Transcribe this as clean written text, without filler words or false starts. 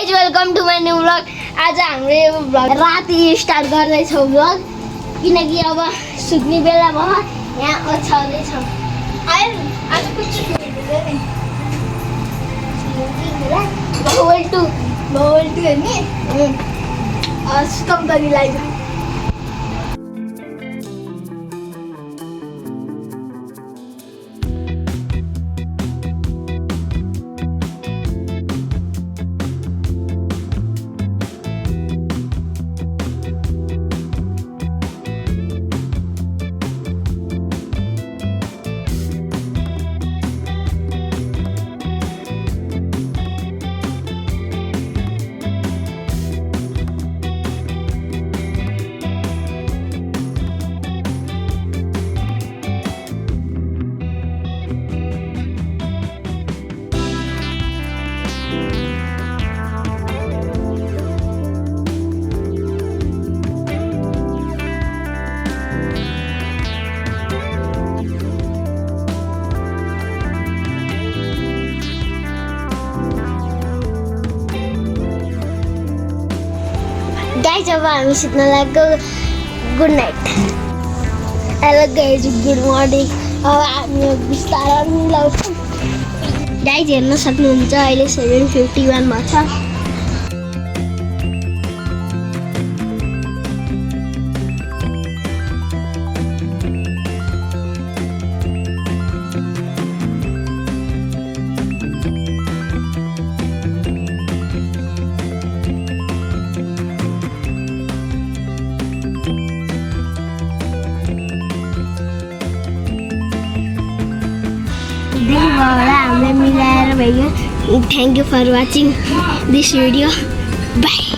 Guys welcome to my new vlog. आज हामीले यो ब्लग राति स्टार्ट गर्दैछौँ ब्लग, किनकि अब सुत्ने बेला भयो। यहाँ ओछ्याउँदैछौँ। आज कुछ बाहुबली 2 हेर्ने सुतम पनि लाइभ। गाइज अब हामी सुत्न लाग्यो। Good night. Hello guys, good morning. अब हामी बिस्तारै मिलाउँछौँ। गाइज हेर्न सक्नुहुन्छ अहिले 7:51 भएको छ। हामीलाई मिलाएर भयो। Thank you for watching this video. By.